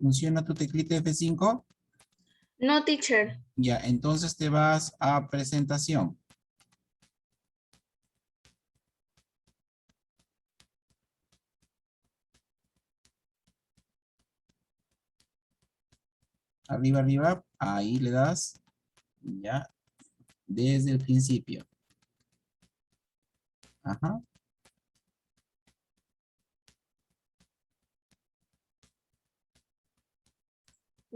¿Funciona tu teclita F5? No, teacher. Ya, entonces te vas a presentación. Arriba, arriba, ahí le das, ya, desde el principio. Ajá.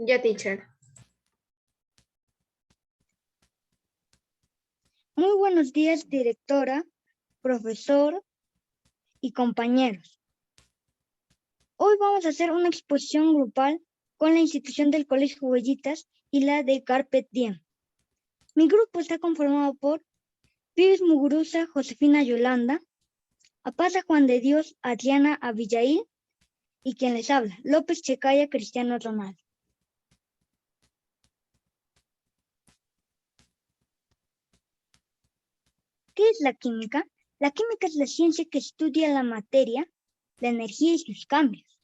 Ya, teacher. Muy buenos días, directora, profesor y compañeros. Hoy vamos a hacer una exposición grupal con la institución del Colegio Huellitas y la de Carpe Diem. Mi grupo está conformado por Pius Muguruza, Josefina Yolanda, Apaza Juan de Dios, Adriana Abigail y quien les habla, López Checaya Cristiano Ronaldo. ¿Qué es la química? La química es la ciencia que estudia la materia, la energía y sus cambios.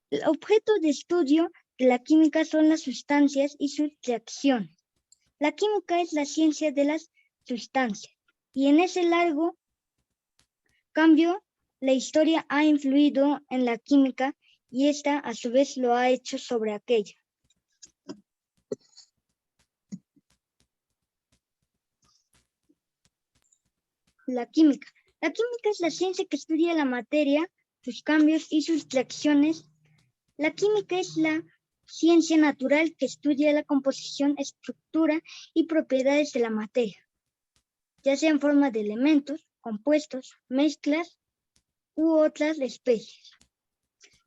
El objeto de estudio de la química son las sustancias y sus reacciones. La química es la ciencia de las sustancias y en ese largo cambio la historia ha influido en la química y esta a su vez lo ha hecho sobre aquella. La química. La química es la ciencia que estudia la materia, sus cambios y sus reacciones. La química es la ciencia natural que estudia la composición, estructura y propiedades de la materia, ya sea en forma de elementos, compuestos, mezclas u otras especies.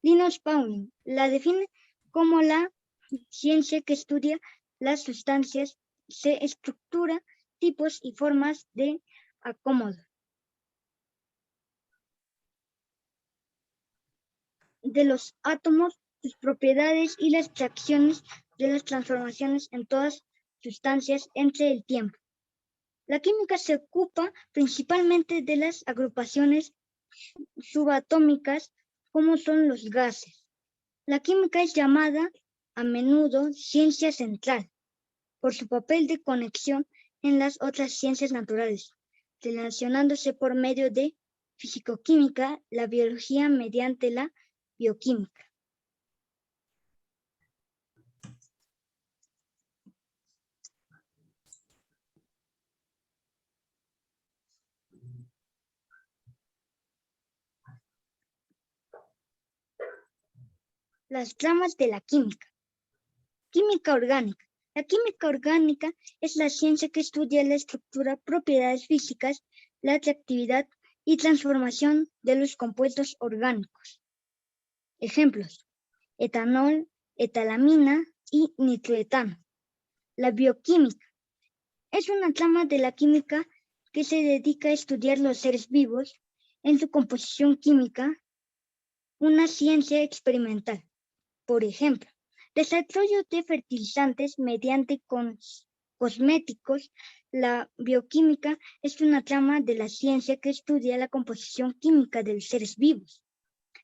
Linus Pauling la define como la ciencia que estudia las sustancias, se estructura, tipos y formas de acomodo de los átomos, sus propiedades y las reacciones de las transformaciones en todas sustancias entre el tiempo. La química se ocupa principalmente de las agrupaciones subatómicas como son los gases. La química es llamada a menudo ciencia central por su papel de conexión en las otras ciencias naturales, relacionándose por medio de fisicoquímica, la biología mediante la bioquímica. Las ramas de la química. Química orgánica. La química orgánica es la ciencia que estudia la estructura, propiedades físicas, la reactividad y transformación de los compuestos orgánicos. Ejemplos: etanol, etalamina y nitroetano. La bioquímica es una rama de la química que se dedica a estudiar los seres vivos en su composición química, una ciencia experimental. Por ejemplo, desarrollo de fertilizantes mediante cosméticos. La bioquímica es una rama de la ciencia que estudia la composición química de los seres vivos,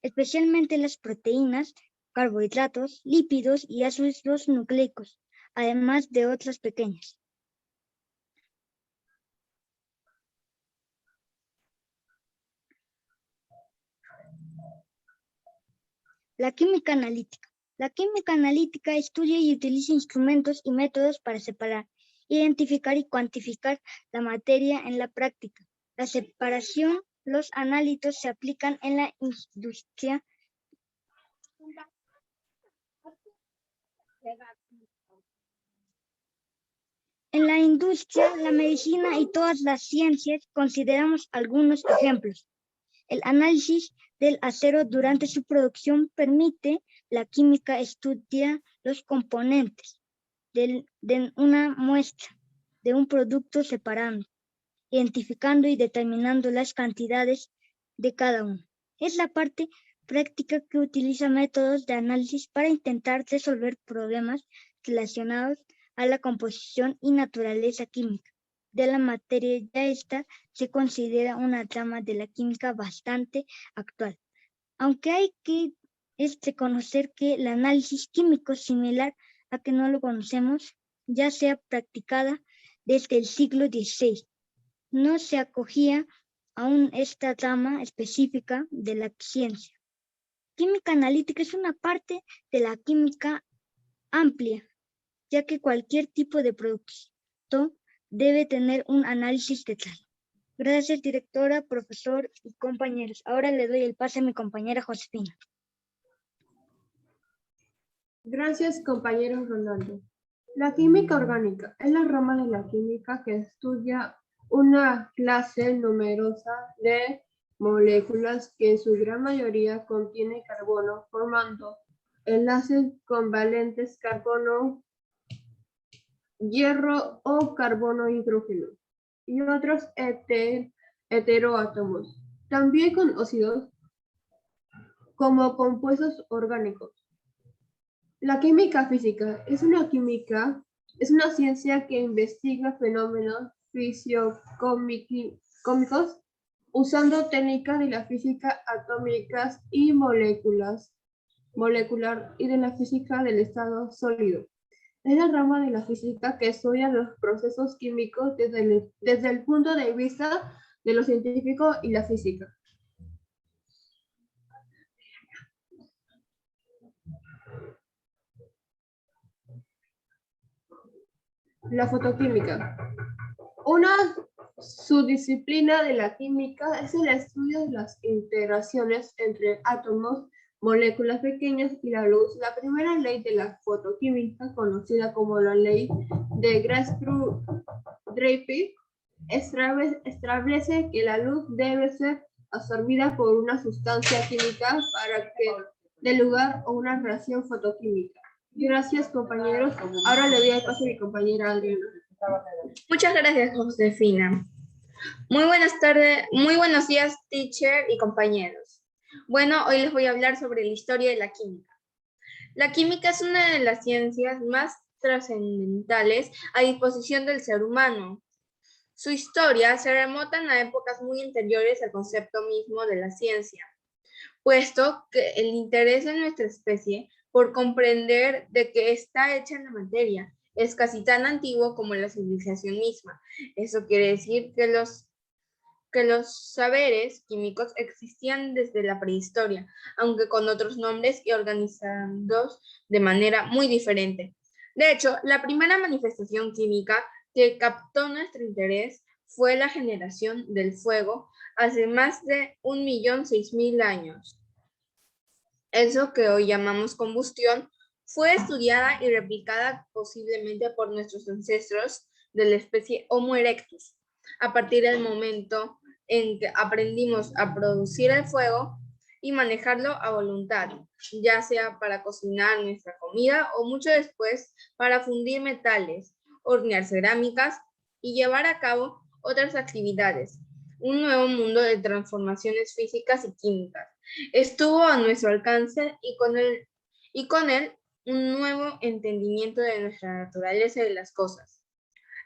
especialmente las proteínas, carbohidratos, lípidos y ácidos nucleicos, además de otras pequeñas. La química analítica. La química analítica estudia y utiliza instrumentos y métodos para separar, identificar y cuantificar la materia en la práctica. La separación, los análitos se aplican en la industria. En la industria, la medicina y todas las ciencias consideramos algunos ejemplos. El análisis del acero durante su producción permite la química estudia los componentes de una muestra de un producto separando, identificando y determinando las cantidades de cada uno. Es la parte práctica que utiliza métodos de análisis para intentar resolver problemas relacionados a la composición y naturaleza química de la materia. Ya esta se considera una rama de la química bastante actual, aunque hay que es reconocer que el análisis químico similar a que no lo conocemos ya sea practicada desde el siglo XVI. No se acogía aún esta rama específica de la ciencia. Química analítica es una parte de la química amplia, ya que cualquier tipo de producto debe tener un análisis detrás. Gracias, directora, profesor y compañeros. Ahora le doy el pase a mi compañera Josefina. Gracias, compañero Ronaldo. La química orgánica es la rama de la química que estudia una clase numerosa de moléculas que en su gran mayoría contienen carbono, formando enlaces covalentes carbono, hierro o carbono hidrógeno y otros heteroátomos, también conocidos como compuestos orgánicos. La química física es una ciencia que investiga fenómenos fisicoquímicos usando técnicas de la física atómicas y molecular y de la física del estado sólido. Es la rama de la física que estudia los procesos químicos desde el punto de vista de lo científico y la física. La fotoquímica. Una subdisciplina de la química es el estudio de las interacciones entre átomos, moléculas pequeñas y la luz. La primera ley de la fotoquímica, conocida como la ley de Graf-Draper, establece que la luz debe ser absorbida por una sustancia química para que dé lugar a una reacción fotoquímica. Gracias, compañeros. Ahora le doy el paso a mi compañera Adriana. Muchas gracias, Josefina. Muy buenas tardes, muy buenos días, teacher y compañeros. Bueno, hoy les voy a hablar sobre la historia de la química. La química es una de las ciencias más trascendentales a disposición del ser humano. Su historia se remota a épocas muy anteriores al concepto mismo de la ciencia, puesto que el interés de nuestra especie por comprender de qué está hecha la materia es casi tan antiguo como la civilización misma. Eso quiere decir que los saberes químicos existían desde la prehistoria, aunque con otros nombres y organizados de manera muy diferente. De hecho, la primera manifestación química que captó nuestro interés fue la generación del fuego hace más de 1.006.000 años. Eso que hoy llamamos combustión fue estudiada y replicada posiblemente por nuestros ancestros de la especie Homo erectus. A partir del momento en que aprendimos a producir el fuego y manejarlo a voluntad, ya sea para cocinar nuestra comida o mucho después para fundir metales, hornear cerámicas y llevar a cabo otras actividades. Un nuevo mundo de transformaciones físicas y químicas estuvo a nuestro alcance y con él un nuevo entendimiento de nuestra naturaleza y de las cosas.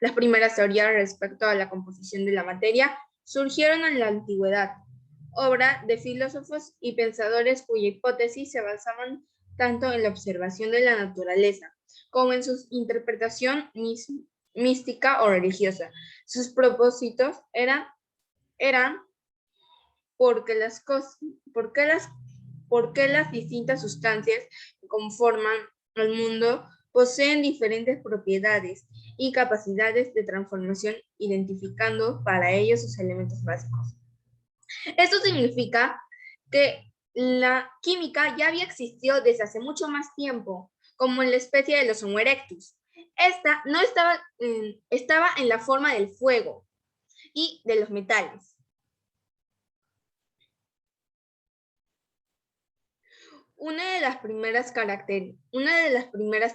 Las primeras teorías respecto a la composición de la materia surgieron en la antigüedad, obra de filósofos y pensadores cuya hipótesis se basaban tanto en la observación de la naturaleza como en su interpretación mística o religiosa. Sus propósitos eran porque las distintas sustancias que conforman el mundo poseen diferentes propiedades y capacidades de transformación, identificando para ellos sus elementos básicos. Esto significa que la química ya había existido desde hace mucho más tiempo, como en la especie de los Homo erectus. Esta no estaba en la forma del fuego y de los metales. Una de las primeras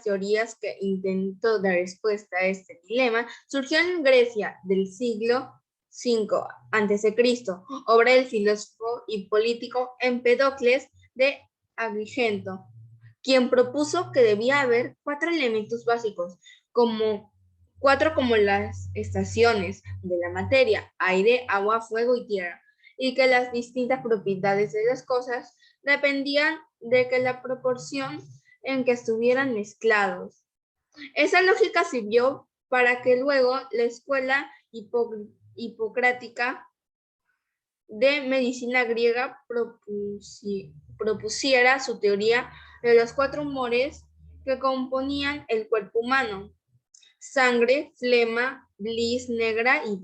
teorías que intentó dar respuesta a este dilema surgió en Grecia del siglo V a.C., obra del filósofo y político Empédocles de Agrigento, quien propuso que debía haber 4 elementos básicos, como las estaciones de la materia: aire, agua, fuego y tierra, y que las distintas propiedades de las cosas dependían de que la proporción en que estuvieran mezclados. Esa lógica sirvió para que luego la escuela hipocrática de medicina griega propusiera su teoría de los 4 humores que componían el cuerpo humano: sangre, flema, bilis negra y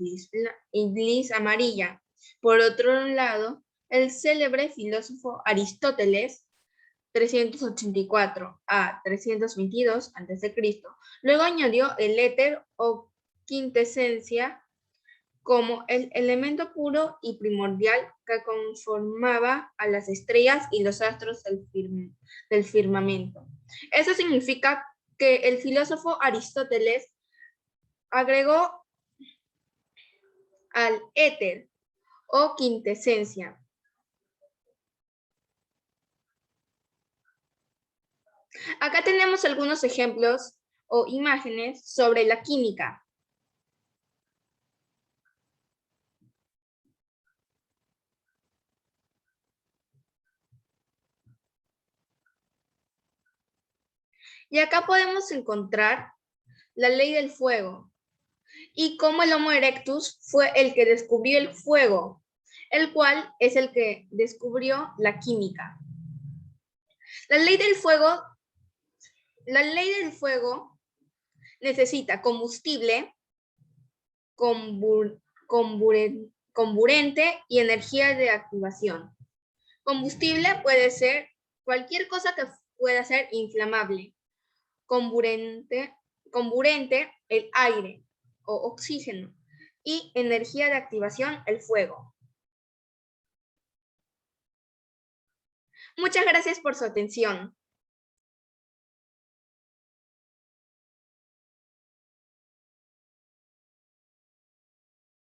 bilis amarilla. Por otro lado, el célebre filósofo Aristóteles, 384 a 322 a.C., luego añadió el éter o quintesencia como el elemento puro y primordial que conformaba a las estrellas y los astros del firmamento. Eso significa que el filósofo Aristóteles agregó al éter o quintesencia acá tenemos algunos ejemplos o imágenes sobre la química. Y acá podemos encontrar la ley del fuego y cómo el Homo erectus fue el que descubrió el fuego, el cual es el que descubrió la química. La ley del fuego necesita combustible, comburente y energía de activación. Combustible puede ser cualquier cosa que pueda ser inflamable. Comburente, el aire o oxígeno. Y energía de activación, el fuego. Muchas gracias por su atención.